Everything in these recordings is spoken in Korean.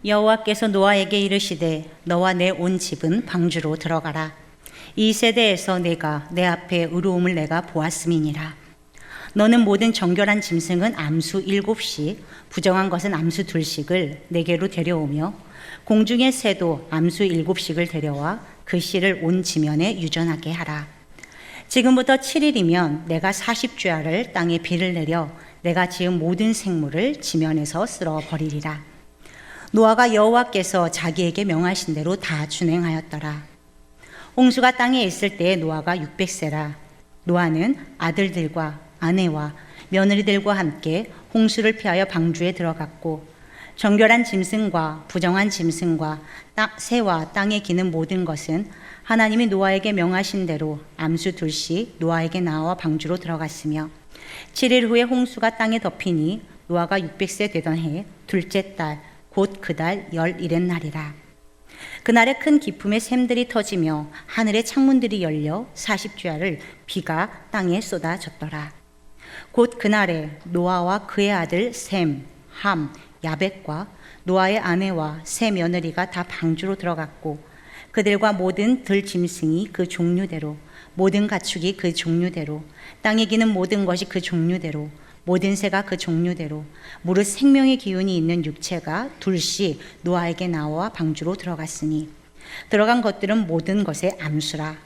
여호와께서 노아에게 이르시되 너와 내 온 집은 방주로 들어가라. 이 세대에서 내가 내 앞에 의로움을 내가 보았음이니라. 너는 모든 정결한 짐승은 암수 7씩 부정한 것은 암수 2씩을 내게로 데려오며 공중의 새도 암수 7씩을 데려와 그 씨를 온 지면에 유전하게 하라. 지금부터 7일이면 내가 40주야를 땅에 비를 내려 내가 지은 모든 생물을 지면에서 쓸어버리리라. 노아가 여호와께서 자기에게 명하신 대로 다 준행하였더라. 홍수가 땅에 있을 때에 노아가 600세라. 노아는 아들들과 아내와 며느리들과 함께 홍수를 피하여 방주에 들어갔고 정결한 짐승과 부정한 짐승과 새와 땅에 기는 모든 것은 하나님이 노아에게 명하신 대로 암수 2씩 노아에게 나와 방주로 들어갔으며 7일 후에 홍수가 땅에 덮이니 노아가 600세 되던 해 둘째 달 곧 그달 11일날이라. 그날에 큰 기품의 샘들이 터지며 하늘의 창문들이 열려 40주야를 비가 땅에 쏟아졌더라. 곧 그날에 노아와 그의 아들 셈, 함, 야벳과 노아의 아내와 세 며느리가 다 방주로 들어갔고 그들과 모든 들짐승이 그 종류대로 모든 가축이 그 종류대로 땅에 기는 모든 것이 그 종류대로 모든 새가 그 종류대로 무릇 생명의 기운이 있는 육체가 2씩 노아에게 나와 방주로 들어갔으니 들어간 것들은 모든 것의 암수라.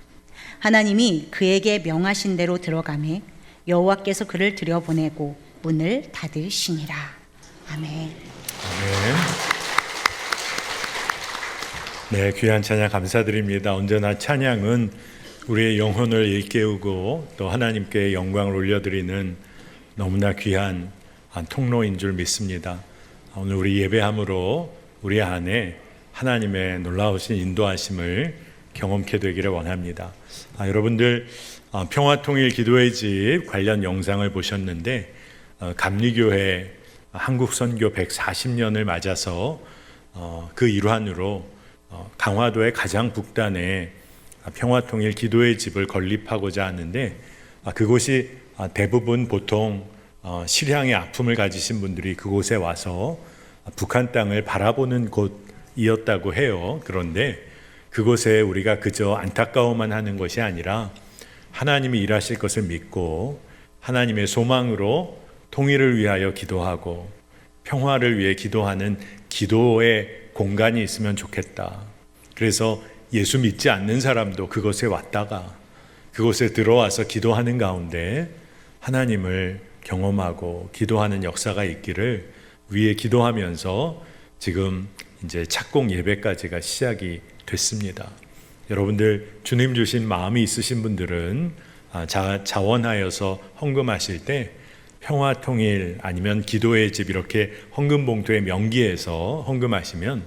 하나님이 그에게 명하신 대로 들어가매 여호와께서 그를 들여보내고 문을 닫으시니라. 아멘. 아멘. 네, 귀한 찬양 감사드립니다. 언제나 찬양은 우리의 영혼을 일깨우고 또 하나님께 영광을 올려드리는 너무나 귀한 통로인 줄 믿습니다. 오늘 우리 예배함으로 우리 안에 하나님의 놀라우신 인도하심을 경험케 되기를 원합니다. 여러분들 평화통일 기도의 집 관련 영상을 보셨는데 감리교회 한국선교 140년을 맞아서 그 일환으로 강화도의 가장 북단에 평화통일 기도의 집을 건립하고자 하는데 그곳이 대부분 보통 실향의 아픔을 가지신 분들이 그곳에 와서 북한 땅을 바라보는 곳이었다고 해요. 그런데 그곳에 우리가 그저 안타까워만 하는 것이 아니라 하나님이 일하실 것을 믿고 하나님의 소망으로 통일을 위하여 기도하고 평화를 위해 기도하는 기도의 공간이 있으면 좋겠다. 그래서 예수 믿지 않는 사람도 그곳에 왔다가 그곳에 들어와서 기도하는 가운데 하나님을 경험하고 기도하는 역사가 있기를 위해 기도하면서 지금 이제 착공 예배까지가 시작이 됐습니다. 여러분들 주님 주신 마음이 있으신 분들은 자원하여서 헌금하실 때 평화통일 아니면 기도의 집 이렇게 헌금 봉투에 명기해서 헌금하시면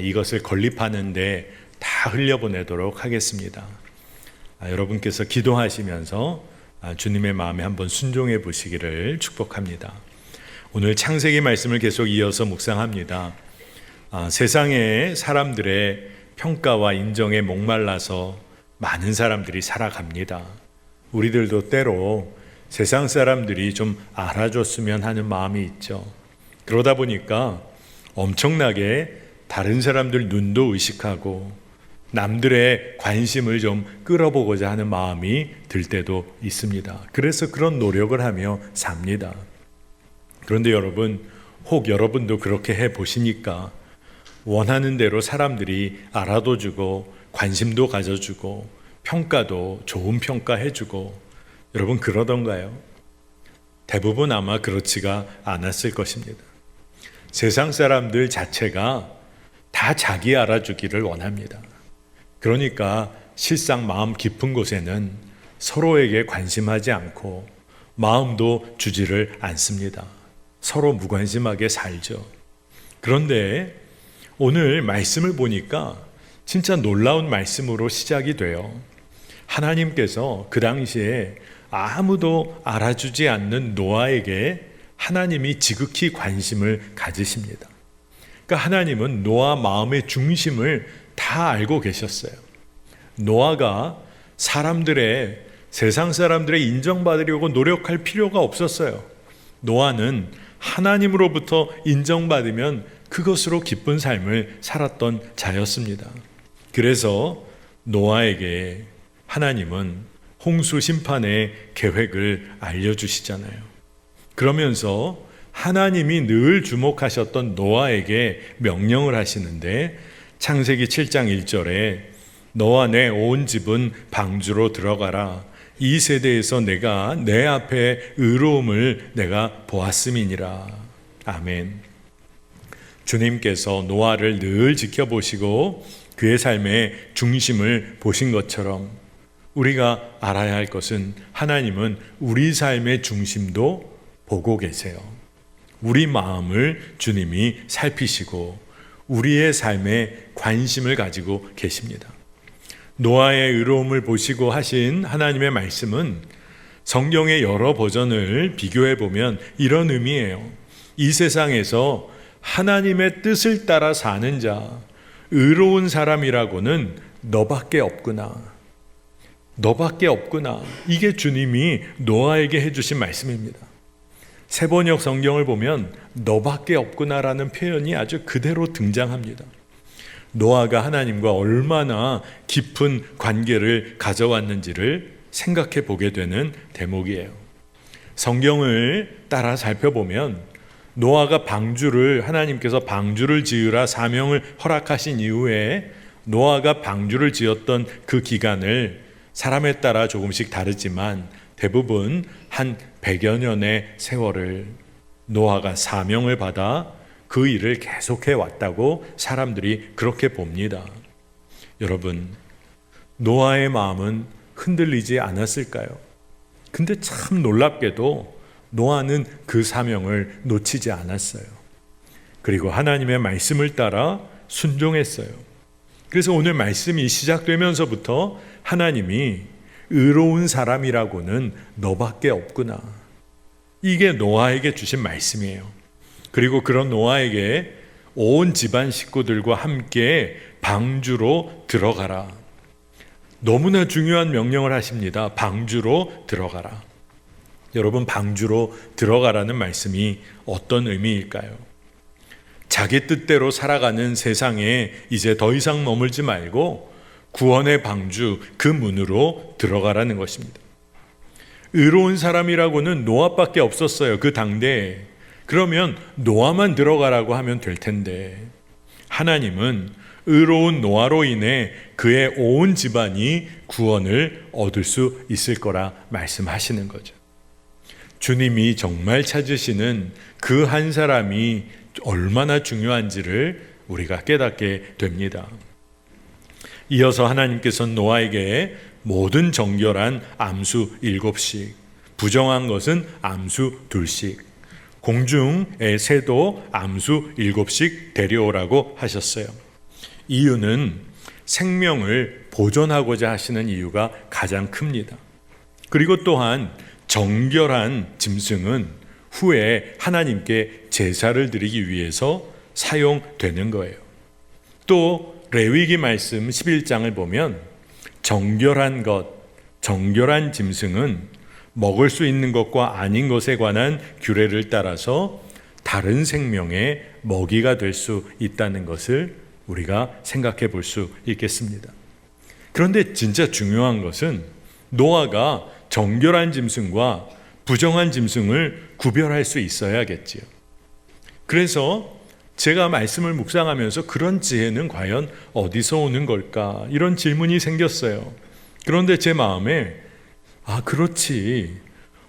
이것을 건립하는데 다 흘려보내도록 하겠습니다. 여러분께서 기도하시면서 주님의 마음에 한번 순종해 보시기를 축복합니다. 오늘 창세기 말씀을 계속 이어서 묵상합니다. 세상의 사람들의 평가와 인정에 목말라서 많은 사람들이 살아갑니다. 우리들도 때로 세상 사람들이 좀 알아줬으면 하는 마음이 있죠. 그러다 보니까 엄청나게 다른 사람들 눈도 의식하고 남들의 관심을 좀 끌어보고자 하는 마음이 들 때도 있습니다. 그래서 그런 노력을 하며 삽니다. 그런데 여러분, 혹 여러분도 그렇게 해 보시니까 원하는 대로 사람들이 알아도 주고 관심도 가져주고 평가도 좋은 평가해주고 여러분 그러던가요? 대부분 아마 그렇지가 않았을 것입니다. 세상 사람들 자체가 다 자기 알아주기를 원합니다. 그러니까 실상 마음 깊은 곳에는 서로에게 관심하지 않고 마음도 주지를 않습니다. 서로 무관심하게 살죠. 그런데 오늘 말씀을 보니까 진짜 놀라운 말씀으로 시작이 돼요. 하나님께서 그 당시에 아무도 알아주지 않는 노아에게 하나님이 지극히 관심을 가지십니다. 그러니까 하나님은 노아 마음의 중심을 다 알고 계셨어요. 노아가 세상 사람들의 인정받으려고 노력할 필요가 없었어요. 노아는 하나님으로부터 인정받으면 그것으로 기쁜 삶을 살았던 자였습니다. 그래서 노아에게 하나님은 홍수 심판의 계획을 알려주시잖아요. 그러면서 하나님이 늘 주목하셨던 노아에게 명령을 하시는데 창세기 7장 1절에 너와 내 온 집은 방주로 들어가라. 이 세대에서 내가 내 앞에 의로움을 내가 보았음이니라. 아멘. 주님께서 노아를 늘 지켜보시고 그의 삶의 중심을 보신 것처럼 우리가 알아야 할 것은 하나님은 우리 삶의 중심도 보고 계세요. 우리 마음을 주님이 살피시고 우리의 삶에 관심을 가지고 계십니다. 노아의 의로움을 보시고 하신 하나님의 말씀은 성경의 여러 버전을 비교해 보면 이런 의미예요. 이 세상에서 하나님의 뜻을 따라 사는 자, 의로운 사람이라고는 너밖에 없구나. 너밖에 없구나. 이게 주님이 노아에게 해주신 말씀입니다. 세번역 성경을 보면 너밖에 없구나라는 표현이 아주 그대로 등장합니다. 노아가 하나님과 얼마나 깊은 관계를 가져왔는지를 생각해 보게 되는 대목이에요. 성경을 따라 살펴보면 노아가 하나님께서 방주를 지으라 사명을 허락하신 이후에 노아가 방주를 지었던 그 기간을 사람에 따라 조금씩 다르지만 대부분 한 100여 년의 세월을 노아가 사명을 받아 그 일을 계속해 왔다고 사람들이 그렇게 봅니다. 여러분, 노아의 마음은 흔들리지 않았을까요? 근데 참 놀랍게도 노아는 그 사명을 놓치지 않았어요. 그리고 하나님의 말씀을 따라 순종했어요. 그래서 오늘 말씀이 시작되면서부터 하나님이 의로운 사람이라고는 너밖에 없구나. 이게 노아에게 주신 말씀이에요. 그리고 그런 노아에게 온 집안 식구들과 함께 방주로 들어가라. 너무나 중요한 명령을 하십니다. 방주로 들어가라. 여러분, 방주로 들어가라는 말씀이 어떤 의미일까요? 자기 뜻대로 살아가는 세상에 이제 더 이상 머물지 말고 구원의 방주, 그 문으로 들어가라는 것입니다. 의로운 사람이라고는 노아밖에 없었어요. 그 당대에. 그러면 노아만 들어가라고 하면 될 텐데 하나님은 의로운 노아로 인해 그의 온 집안이 구원을 얻을 수 있을 거라 말씀하시는 거죠. 주님이 정말 찾으시는 그 한 사람이 얼마나 중요한지를 우리가 깨닫게 됩니다. 이어서 하나님께서는 노아에게 모든 정결한 암수 7씩, 부정한 것은 암수 2씩, 공중의 새도 암수 7씩 데려오라고 하셨어요. 이유는 생명을 보존하고자 하시는 이유가 가장 큽니다. 그리고 또한 정결한 짐승은 후에 하나님께 제사를 드리기 위해서 사용되는 거예요. 또 레위기 말씀 11장을 보면 정결한 짐승은 먹을 수 있는 것과 아닌 것에 관한 규례를 따라서 다른 생명의 먹이가 될 수 있다는 것을 우리가 생각해 볼 수 있겠습니다. 그런데 진짜 중요한 것은 노아가 정결한 짐승과 부정한 짐승을 구별할 수 있어야겠지요. 그래서 제가 말씀을 묵상하면서 그런 지혜는 과연 어디서 오는 걸까? 이런 질문이 생겼어요. 그런데 제 마음에 그렇지.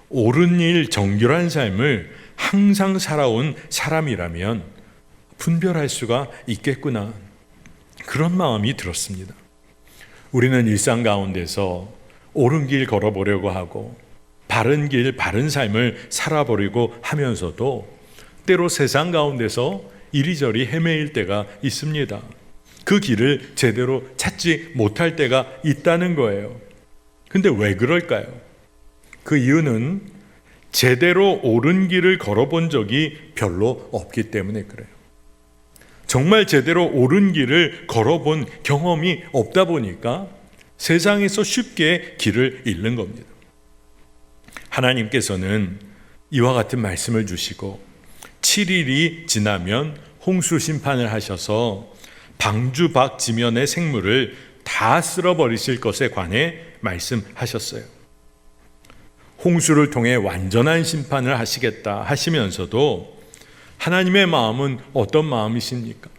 옳은 일, 정결한 삶을 항상 살아온 사람이라면 분별할 수가 있겠구나. 그런 마음이 들었습니다. 우리는 일상 가운데서 옳은 길 걸어보려고 하고 바른 길, 바른 삶을 살아보려고 하면서도 때로 세상 가운데서 이리저리 헤매일 때가 있습니다. 그 길을 제대로 찾지 못할 때가 있다는 거예요. 근데 왜 그럴까요? 그 이유는 제대로 옳은 길을 걸어본 적이 별로 없기 때문에 그래요. 정말 제대로 옳은 길을 걸어본 경험이 없다 보니까 세상에서 쉽게 길을 잃는 겁니다. 하나님께서는 이와 같은 말씀을 주시고 7일이 지나면 홍수 심판을 하셔서 방주 밖 지면의 생물을 다 쓸어버리실 것에 관해 말씀하셨어요. 홍수를 통해 완전한 심판을 하시겠다 하시면서도 하나님의 마음은 어떤 마음이십니까?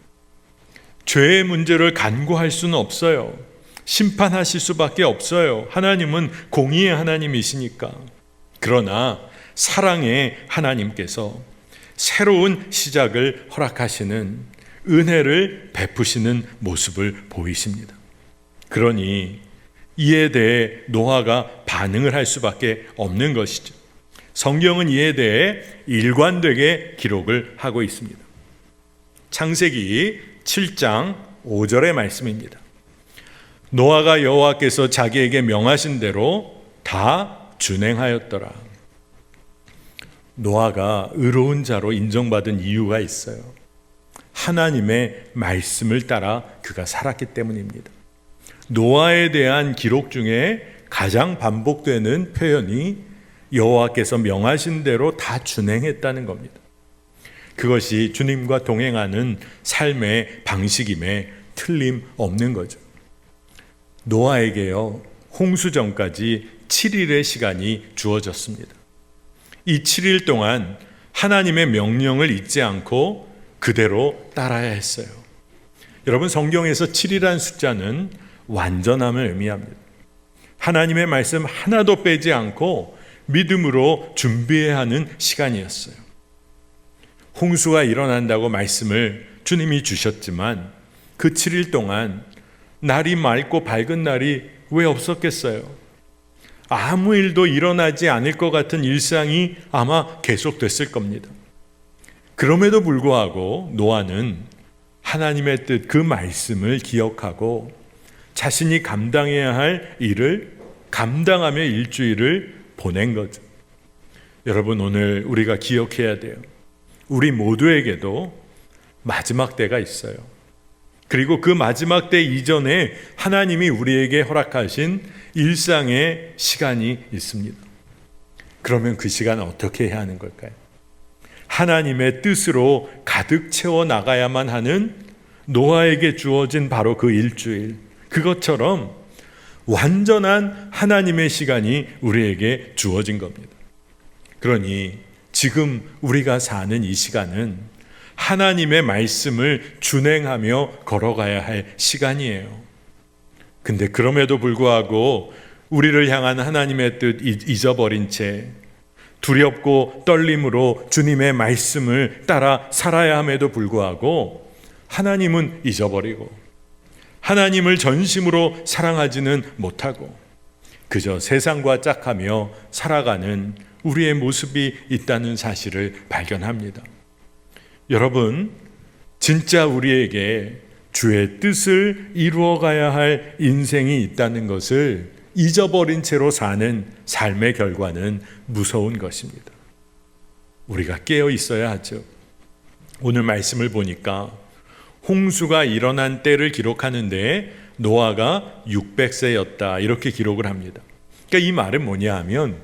죄의 문제를 간구할 수는 없어요. 심판하실 수밖에 없어요. 하나님은 공의의 하나님이시니까. 그러나 사랑의 하나님께서 새로운 시작을 허락하시는 은혜를 베푸시는 모습을 보이십니다. 그러니 이에 대해 노아가 반응을 할 수밖에 없는 것이죠. 성경은 이에 대해 일관되게 기록을 하고 있습니다. 창세기 7장 5절의 말씀입니다. 노아가 여호와께서 자기에게 명하신 대로 다 준행하였더라. 노아가 의로운 자로 인정받은 이유가 있어요. 하나님의 말씀을 따라 그가 살았기 때문입니다. 노아에 대한 기록 중에 가장 반복되는 표현이 여호와께서 명하신 대로 다 준행했다는 겁니다. 그것이 주님과 동행하는 삶의 방식임에 틀림없는 거죠. 노아에게요, 홍수 전까지 7일의 시간이 주어졌습니다. 이 7일 동안 하나님의 명령을 잊지 않고 그대로 따라야 했어요. 여러분, 성경에서 7이라는 숫자는 완전함을 의미합니다. 하나님의 말씀 하나도 빼지 않고 믿음으로 준비해야 하는 시간이었어요. 홍수가 일어난다고 말씀을 주님이 주셨지만 그 7일 동안 날이 맑고 밝은 날이 왜 없었겠어요? 아무 일도 일어나지 않을 것 같은 일상이 아마 계속됐을 겁니다. 그럼에도 불구하고 노아는 하나님의 뜻, 그 말씀을 기억하고 자신이 감당해야 할 일을 감당하며 일주일을 보낸 거죠. 여러분, 오늘 우리가 기억해야 돼요. 우리 모두에게도 마지막 때가 있어요. 그리고 그 마지막 때 이전에 하나님이 우리에게 허락하신 일상의 시간이 있습니다. 그러면 그 시간은 어떻게 해야 하는 걸까요? 하나님의 뜻으로 가득 채워 나가야만 하는 노아에게 주어진 바로 그 일주일, 그것처럼 완전한 하나님의 시간이 우리에게 주어진 겁니다. 그러니 지금 우리가 사는 이 시간은 하나님의 말씀을 준행하며 걸어가야 할 시간이에요. 근데 그럼에도 불구하고 우리를 향한 하나님의 뜻 잊어버린 채 두렵고 떨림으로 주님의 말씀을 따라 살아야 함에도 불구하고 하나님은 잊어버리고 하나님을 전심으로 사랑하지는 못하고 그저 세상과 짝하며 살아가는 우리의 모습이 있다는 사실을 발견합니다. 여러분, 진짜 우리에게 주의 뜻을 이루어가야 할 인생이 있다는 것을 잊어버린 채로 사는 삶의 결과는 무서운 것입니다. 우리가 깨어 있어야 하죠. 오늘 말씀을 보니까 홍수가 일어난 때를 기록하는데 노아가 600세였다 이렇게 기록을 합니다. 그러니까 이 말은 뭐냐 하면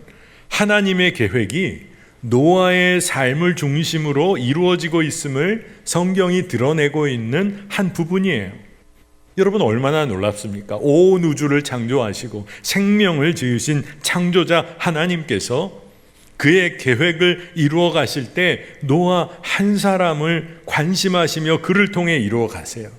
하나님의 계획이 노아의 삶을 중심으로 이루어지고 있음을 성경이 드러내고 있는 한 부분이에요. 여러분, 얼마나 놀랍습니까? 온 우주를 창조하시고 생명을 지으신 창조자 하나님께서 그의 계획을 이루어 가실 때 노아 한 사람을 관심하시며 그를 통해 이루어 가세요.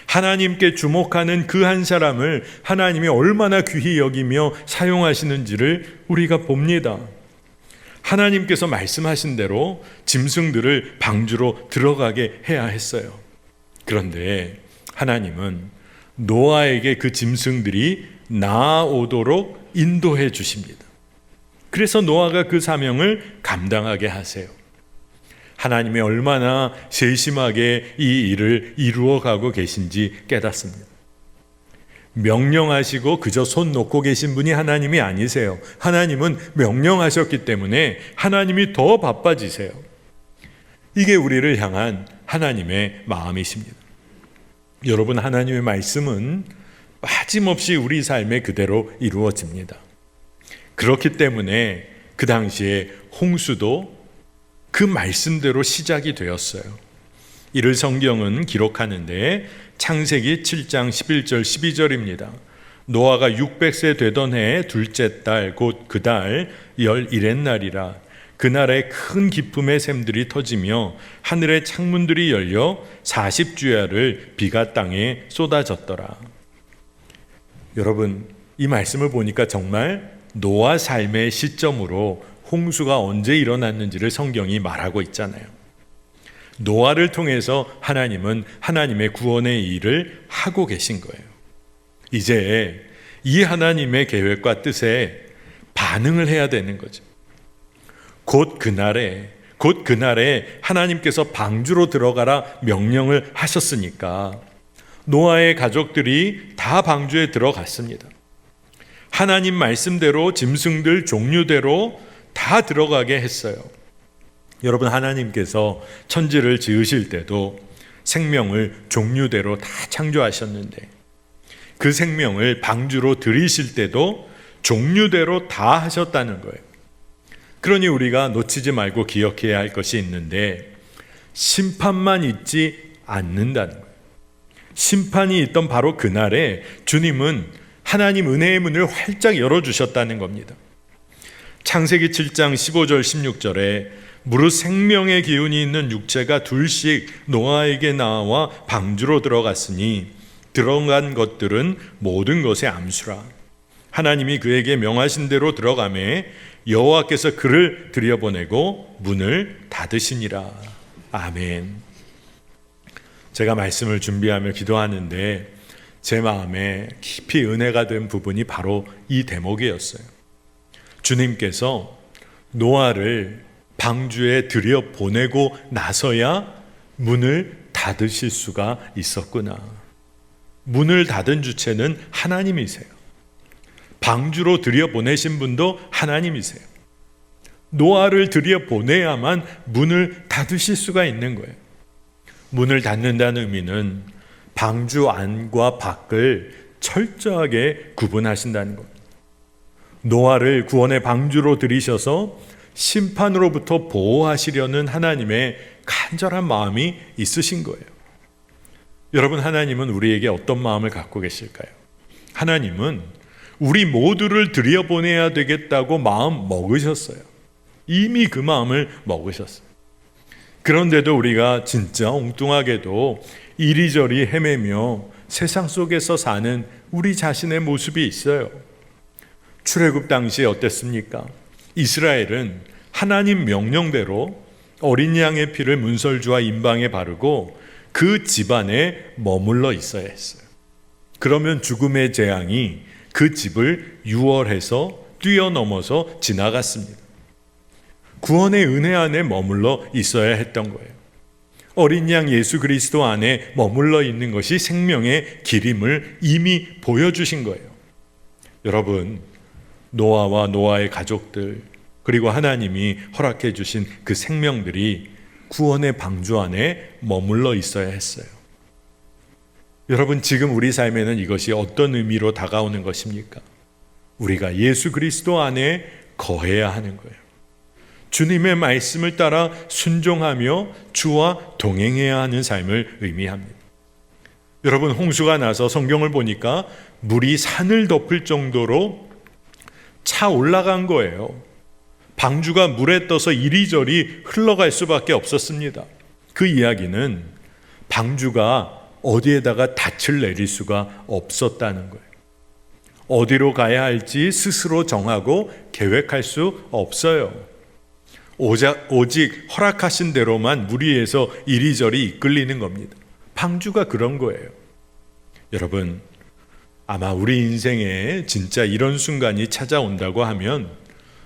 하나님께 주목하는 그 한 사람을 하나님이 얼마나 귀히 여기며 사용하시는지를 우리가 봅니다. 하나님께서 말씀하신 대로 짐승들을 방주로 들어가게 해야 했어요. 그런데 하나님은 노아에게 그 짐승들이 나아오도록 인도해 주십니다. 그래서 노아가 그 사명을 감당하게 하세요. 하나님이 얼마나 세심하게 이 일을 이루어가고 계신지 깨닫습니다. 명령하시고 그저 손 놓고 계신 분이 하나님이 아니세요. 하나님은 명령하셨기 때문에 하나님이 더 바빠지세요. 이게 우리를 향한 하나님의 마음이십니다. 여러분, 하나님의 말씀은 빠짐없이 우리 삶에 그대로 이루어집니다. 그렇기 때문에 그 당시에 홍수도 그 말씀대로 시작이 되었어요. 이를 성경은 기록하는데 창세기 7장 11절 12절입니다. 노아가 600세 되던 해 둘째 달 곧 그 달 11의 날이라. 그날에 큰 기쁨의 샘들이 터지며 하늘의 창문들이 열려 40주야를 비가 땅에 쏟아졌더라. 여러분, 이 말씀을 보니까 정말 노아 삶의 시점으로 홍수가 언제 일어났는지를 성경이 말하고 있잖아요. 노아를 통해서 하나님은 하나님의 구원의 일을 하고 계신 거예요. 이제 이 하나님의 계획과 뜻에 반응을 해야 되는 거죠. 곧 그날에 하나님께서 방주로 들어가라 명령을 하셨으니까 노아의 가족들이 다 방주에 들어갔습니다. 하나님 말씀대로 짐승들 종류대로 다 들어가게 했어요. 여러분, 하나님께서 천지를 지으실 때도 생명을 종류대로 다 창조하셨는데 그 생명을 방주로 들이실 때도 종류대로 다 하셨다는 거예요. 그러니 우리가 놓치지 말고 기억해야 할 것이 있는데 심판만 있지 않는다는 거예요. 심판이 있던 바로 그날에 주님은 하나님 은혜의 문을 활짝 열어주셨다는 겁니다. 창세기 7장 15절 16절에 무릇 생명의 기운이 있는 육체가 둘씩 노아에게 나와 방주로 들어갔으니 들어간 것들은 모든 것의 암수라. 하나님이 그에게 명하신 대로 들어가매 여호와께서 그를 들여보내고 문을 닫으시니라. 아멘. 제가 말씀을 준비하며 기도하는데 제 마음에 깊이 은혜가 된 부분이 바로 이 대목이었어요. 주님께서 노아를 방주에 들여보내고 나서야 문을 닫으실 수가 있었구나. 문을 닫은 주체는 하나님이세요. 방주로 들여보내신 분도 하나님이세요. 노아를 들여보내야만 문을 닫으실 수가 있는 거예요. 문을 닫는다는 의미는 방주 안과 밖을 철저하게 구분하신다는 겁니다. 노아를 구원의 방주로 들이셔서 심판으로부터 보호하시려는 하나님의 간절한 마음이 있으신 거예요. 여러분, 하나님은 우리에게 어떤 마음을 갖고 계실까요? 하나님은 우리 모두를 들여보내야 되겠다고 마음 먹으셨어요. 이미 그 마음을 먹으셨어요. 그런데도 우리가 진짜 엉뚱하게도 이리저리 헤매며 세상 속에서 사는 우리 자신의 모습이 있어요. 출애굽 당시에 어땠습니까? 이스라엘은 하나님 명령대로 어린 양의 피를 문설주와 임방에 바르고 그 집안에 머물러 있어야 했어요. 그러면 죽음의 재앙이 그 집을 유월해서 뛰어넘어서 지나갔습니다. 구원의 은혜 안에 머물러 있어야 했던 거예요. 어린 양 예수 그리스도 안에 머물러 있는 것이 생명의 길임을 이미 보여주신 거예요. 여러분, 노아와 노아의 가족들 그리고 하나님이 허락해 주신 그 생명들이 구원의 방주 안에 머물러 있어야 했어요. 여러분, 지금 우리 삶에는 이것이 어떤 의미로 다가오는 것입니까? 우리가 예수 그리스도 안에 거해야 하는 거예요. 주님의 말씀을 따라 순종하며 주와 동행해야 하는 삶을 의미합니다. 여러분, 홍수가 나서 성경을 보니까 물이 산을 덮을 정도로 차 올라간 거예요. 방주가 물에 떠서 이리저리 흘러갈 수밖에 없었습니다. 그 이야기는 방주가 어디에다가 닻을 내릴 수가 없었다는 거예요. 어디로 가야 할지 스스로 정하고 계획할 수 없어요. 오직 허락하신 대로만 물 위에서 이리저리 이끌리는 겁니다. 방주가 그런 거예요. 여러분, 아마 우리 인생에 진짜 이런 순간이 찾아온다고 하면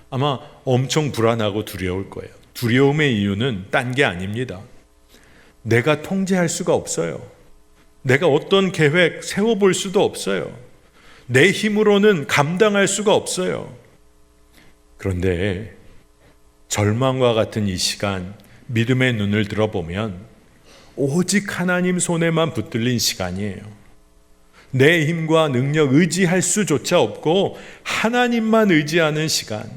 아마 엄청 불안하고 두려울 거예요. 두려움의 이유는 딴 게 아닙니다. 내가 통제할 수가 없어요. 내가 어떤 계획 세워볼 수도 없어요. 내 힘으로는 감당할 수가 없어요. 그런데 절망과 같은 이 시간, 믿음의 눈을 들어보면 오직 하나님 손에만 붙들린 시간이에요. 내 힘과 능력 의지할 수조차 없고 하나님만 의지하는 시간.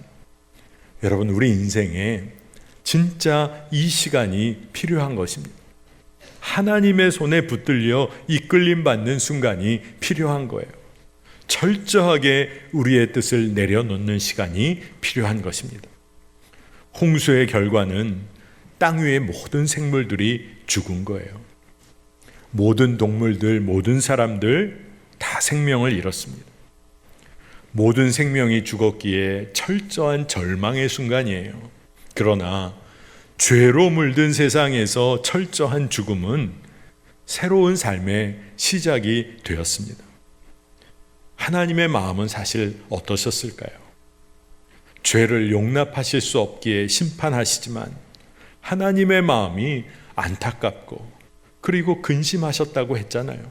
여러분, 우리 인생에 진짜 이 시간이 필요한 것입니다. 하나님의 손에 붙들려 이끌림 받는 순간이 필요한 거예요. 철저하게 우리의 뜻을 내려놓는 시간이 필요한 것입니다. 홍수의 결과는 땅 위의 모든 생물들이 죽은 거예요. 모든 동물들, 모든 사람들 다 생명을 잃었습니다. 모든 생명이 죽었기에 철저한 절망의 순간이에요. 그러나 죄로 물든 세상에서 철저한 죽음은 새로운 삶의 시작이 되었습니다. 하나님의 마음은 사실 어떠셨을까요? 죄를 용납하실 수 없기에 심판하시지만 하나님의 마음이 안타깝고 그리고 근심하셨다고 했잖아요.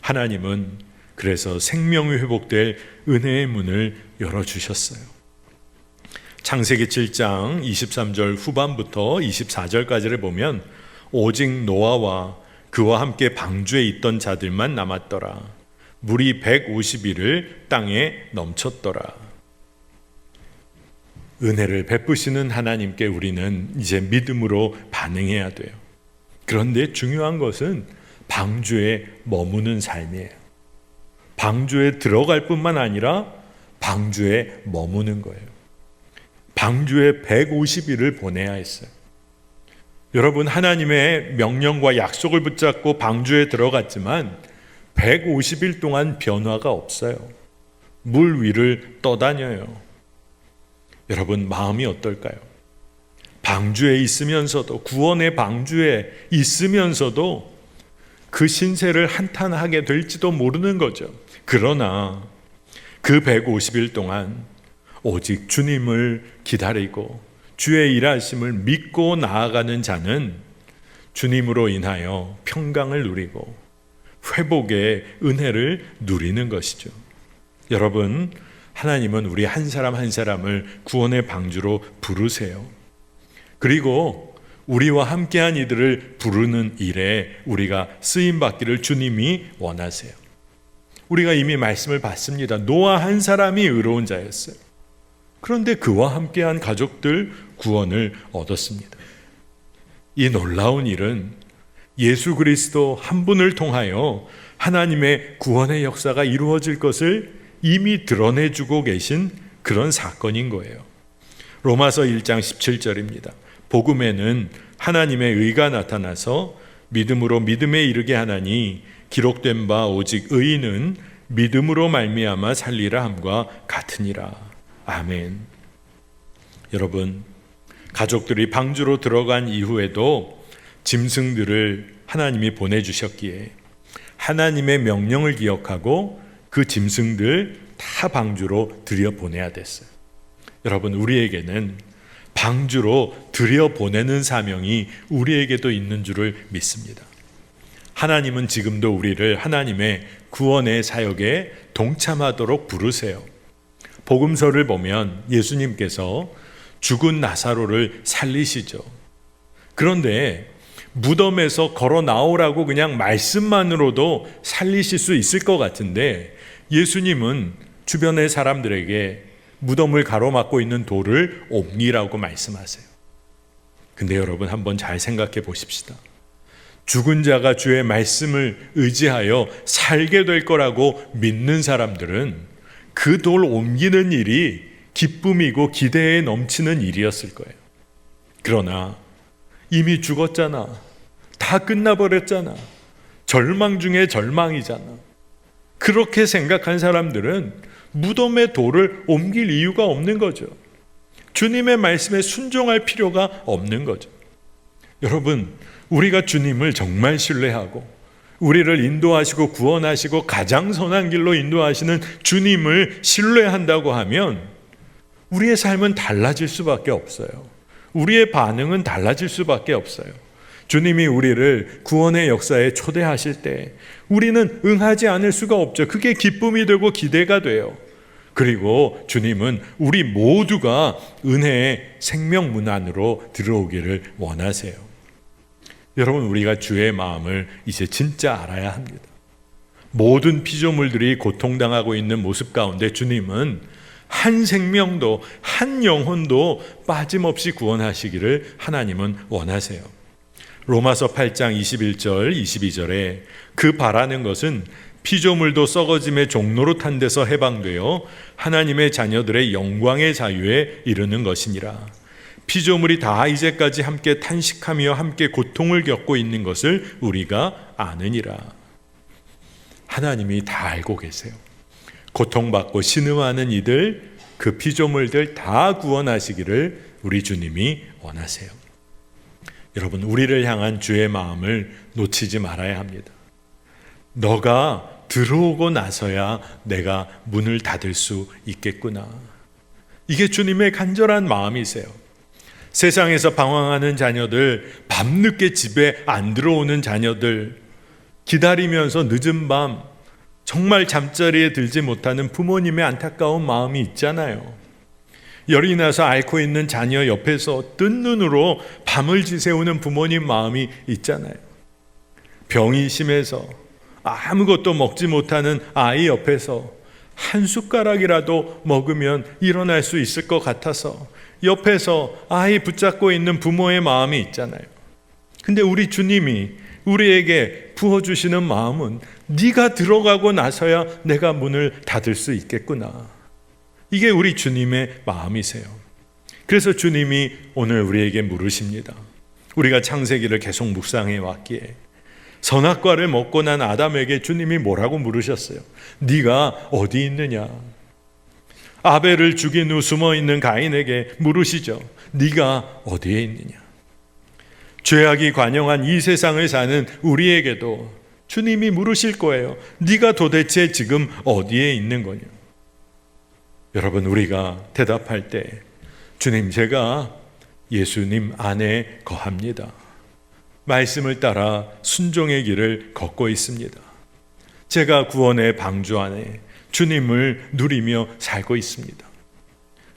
하나님은 그래서 생명이 회복될 은혜의 문을 열어주셨어요. 창세기 7장 23절 후반부터 24절까지를 보면 오직 노아와 그와 함께 방주에 있던 자들만 남았더라. 물이 150일을 땅에 넘쳤더라. 은혜를 베푸시는 하나님께 우리는 이제 믿음으로 반응해야 돼요. 그런데 중요한 것은 방주에 머무는 삶이에요. 방주에 들어갈 뿐만 아니라 방주에 머무는 거예요. 방주에 150일을 보내야 했어요. 여러분, 하나님의 명령과 약속을 붙잡고 방주에 들어갔지만 150일 동안 변화가 없어요. 물 위를 떠다녀요. 여러분, 마음이 어떨까요? 방주에 있으면서도, 구원의 방주에 있으면서도 그 신세를 한탄하게 될지도 모르는 거죠. 그러나 그 150일 동안 오직 주님을 기다리고 주의 일하심을 믿고 나아가는 자는 주님으로 인하여 평강을 누리고 회복의 은혜를 누리는 것이죠. 여러분, 하나님은 우리 한 사람 한 사람을 구원의 방주로 부르세요. 그리고 우리와 함께한 이들을 부르는 일에 우리가 쓰임받기를 주님이 원하세요. 우리가 이미 말씀을 봤습니다. 노아 한 사람이 의로운 자였어요. 그런데 그와 함께한 가족들 구원을 얻었습니다. 이 놀라운 일은 예수 그리스도 한 분을 통하여 하나님의 구원의 역사가 이루어질 것을 이미 드러내주고 계신 그런 사건인 거예요. 로마서 1장 17절입니다. 복음에는 하나님의 의가 나타나서 믿음으로 믿음에 이르게 하나니 기록된 바 오직 의인은 믿음으로 말미암아 살리라 함과 같으니라. 아멘. 여러분, 가족들이 방주로 들어간 이후에도 짐승들을 하나님이 보내주셨기에 하나님의 명령을 기억하고 그 짐승들 다 방주로 들여보내야 됐어요. 여러분, 우리에게는 방주로 들여보내는 사명이 우리에게도 있는 줄을 믿습니다. 하나님은 지금도 우리를 하나님의 구원의 사역에 동참하도록 부르세요. 복음서를 보면 예수님께서 죽은 나사로를 살리시죠. 그런데 무덤에서 걸어 나오라고 그냥 말씀만으로도 살리실 수 있을 것 같은데 예수님은 주변의 사람들에게 무덤을 가로막고 있는 돌을 옮기라고 말씀하세요. 근데 여러분, 한번 잘 생각해 보십시다. 죽은 자가 주의 말씀을 의지하여 살게 될 거라고 믿는 사람들은 그 돌 옮기는 일이 기쁨이고 기대에 넘치는 일이었을 거예요. 그러나 이미 죽었잖아. 다 끝나버렸잖아. 절망 중에 절망이잖아. 그렇게 생각한 사람들은 무덤의 돌을 옮길 이유가 없는 거죠. 주님의 말씀에 순종할 필요가 없는 거죠. 여러분, 우리가 주님을 정말 신뢰하고 우리를 인도하시고 구원하시고 가장 선한 길로 인도하시는 주님을 신뢰한다고 하면 우리의 삶은 달라질 수밖에 없어요. 우리의 반응은 달라질 수밖에 없어요. 주님이 우리를 구원의 역사에 초대하실 때 우리는 응하지 않을 수가 없죠. 그게 기쁨이 되고 기대가 돼요. 그리고 주님은 우리 모두가 은혜의 생명문 안으로 들어오기를 원하세요. 여러분, 우리가 주의 마음을 이제 진짜 알아야 합니다. 모든 피조물들이 고통당하고 있는 모습 가운데 주님은 한 생명도 한 영혼도 빠짐없이 구원하시기를 하나님은 원하세요. 로마서 8장 21절 22절에 그 바라는 것은 피조물도 썩어짐의 종로로 탄 데서 해방되어 하나님의 자녀들의 영광의 자유에 이르는 것이니라. 피조물이 다 이제까지 함께 탄식하며 함께 고통을 겪고 있는 것을 우리가 아느니라. 하나님이 다 알고 계세요. 고통받고 신음하는 이들, 그 피조물들 다 구원하시기를 우리 주님이 원하세요. 여러분, 우리를 향한 주의 마음을 놓치지 말아야 합니다. 너가 들어오고 나서야 내가 문을 닫을 수 있겠구나. 이게 주님의 간절한 마음이세요. 세상에서 방황하는 자녀들, 밤늦게 집에 안 들어오는 자녀들, 기다리면서 늦은 밤 정말 잠자리에 들지 못하는 부모님의 안타까운 마음이 있잖아요. 열이 나서 앓고 있는 자녀 옆에서 뜬 눈으로 밤을 지새우는 부모님 마음이 있잖아요. 병이 심해서 아무것도 먹지 못하는 아이 옆에서 한 숟가락이라도 먹으면 일어날 수 있을 것 같아서 옆에서 아이 붙잡고 있는 부모의 마음이 있잖아요. 근데 우리 주님이 우리에게 부어주시는 마음은 네가 들어가고 나서야 내가 문을 닫을 수 있겠구나. 이게 우리 주님의 마음이세요. 그래서 주님이 오늘 우리에게 물으십니다. 우리가 창세기를 계속 묵상해 왔기에 선악과를 먹고 난 아담에게 주님이 뭐라고 물으셨어요? 네가 어디 있느냐? 아벨을 죽인 후 숨어있는 가인에게 물으시죠. 네가 어디에 있느냐? 죄악이 관영한 이 세상을 사는 우리에게도 주님이 물으실 거예요. 네가 도대체 지금 어디에 있는 거냐? 여러분, 우리가 대답할 때 주님, 제가 예수님 안에 거합니다. 말씀을 따라 순종의 길을 걷고 있습니다. 제가 구원의 방주 안에 주님을 누리며 살고 있습니다.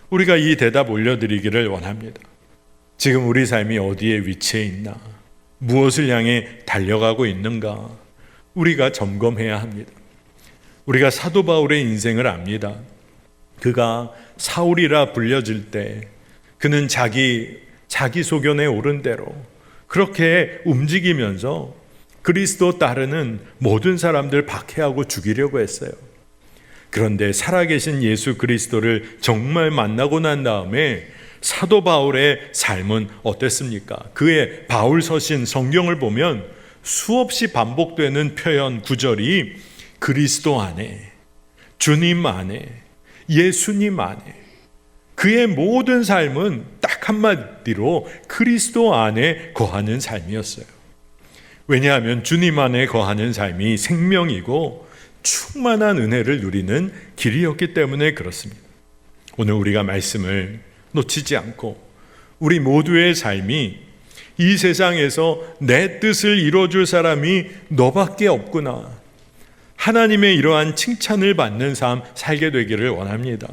우리가 이 대답 올려드리기를 원합니다. 지금 우리 삶이 어디에 위치해 있나? 무엇을 향해 달려가고 있는가? 우리가 점검해야 합니다. 우리가 사도 바울의 인생을 압니다. 그가 사울이라 불려질 때 그는 자기 소견에 옳은 대로 그렇게 움직이면서 그리스도 따르는 모든 사람들 박해하고 죽이려고 했어요. 그런데 살아계신 예수 그리스도를 정말 만나고 난 다음에 사도 바울의 삶은 어땠습니까? 그의 바울 서신 성경을 보면 수없이 반복되는 표현 구절이 그리스도 안에, 주님 안에, 예수님 안에, 그의 모든 삶은 딱 한마디로 그리스도 안에 거하는 삶이었어요. 왜냐하면 주님 안에 거하는 삶이 생명이고 충만한 은혜를 누리는 길이었기 때문에 그렇습니다. 오늘 우리가 말씀을 놓치지 않고 우리 모두의 삶이 이 세상에서 내 뜻을 이루어줄 사람이 너밖에 없구나, 하나님의 이러한 칭찬을 받는 삶 살게 되기를 원합니다.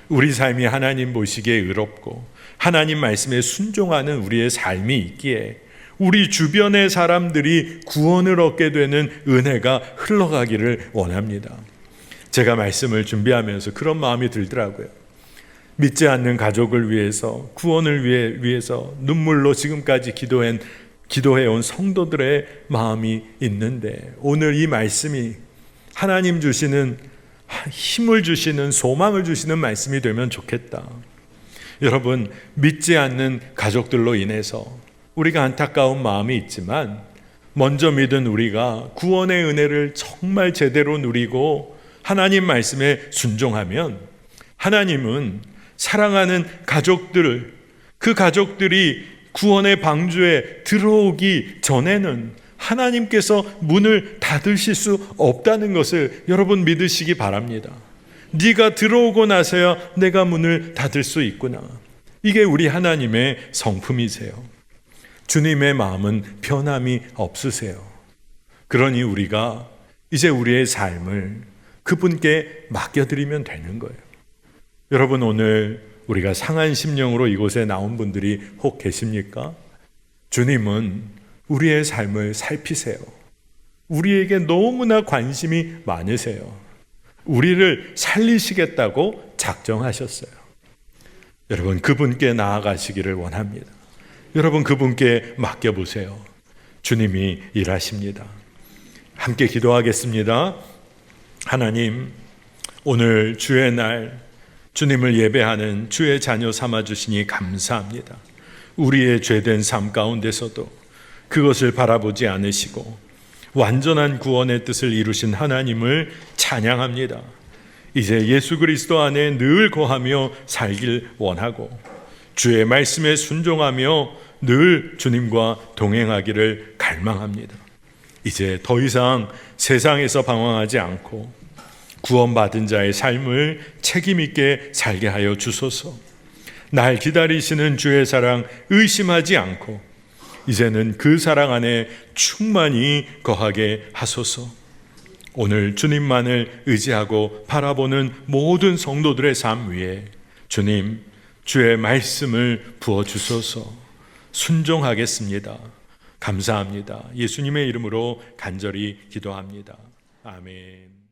우리 삶이 하나님 보시기에 의롭고 하나님 말씀에 순종하는 우리의 삶이 있기에 우리 주변의 사람들이 구원을 얻게 되는 은혜가 흘러가기를 원합니다. 제가 말씀을 준비하면서 그런 마음이 들더라고요. 믿지 않는 가족을 위해서, 구원을 위해서 눈물로 지금까지 기도해온 성도들의 마음이 있는데 오늘 이 말씀이 하나님 주시는 힘을 주시는, 소망을 주시는 말씀이 되면 좋겠다. 여러분, 믿지 않는 가족들로 인해서 우리가 안타까운 마음이 있지만 먼저 믿은 우리가 구원의 은혜를 정말 제대로 누리고 하나님 말씀에 순종하면 하나님은 사랑하는 가족들, 그 가족들이 구원의 방주에 들어오기 전에는 하나님께서 문을 닫으실 수 없다는 것을 여러분 믿으시기 바랍니다. 네가 들어오고 나서야 내가 문을 닫을 수 있구나. 이게 우리 하나님의 성품이세요. 주님의 마음은 변함이 없으세요. 그러니 우리가 이제 우리의 삶을 그분께 맡겨드리면 되는 거예요. 여러분, 오늘 우리가 상한 심령으로 이곳에 나온 분들이 혹 계십니까? 주님은 우리의 삶을 살피세요. 우리에게 너무나 관심이 많으세요. 우리를 살리시겠다고 작정하셨어요. 여러분, 그분께 나아가시기를 원합니다. 여러분, 그분께 맡겨보세요. 주님이 일하십니다. 함께 기도하겠습니다. 하나님, 오늘 주의 날 주님을 예배하는 주의 자녀 삼아주시니 감사합니다. 우리의 죄된 삶 가운데서도 그것을 바라보지 않으시고 완전한 구원의 뜻을 이루신 하나님을 찬양합니다. 이제 예수 그리스도 안에 늘 거하며 살길 원하고 주의 말씀에 순종하며 늘 주님과 동행하기를 갈망합니다. 이제 더 이상 세상에서 방황하지 않고 구원받은 자의 삶을 책임 있게 살게 하여 주소서. 날 기다리시는 주의 사랑 의심하지 않고 이제는 그 사랑 안에 충만히 거하게 하소서. 오늘 주님만을 의지하고 바라보는 모든 성도들의 삶 위에 주님, 주의 말씀을 부어주소서. 순종하겠습니다. 감사합니다. 예수님의 이름으로 간절히 기도합니다. 아멘.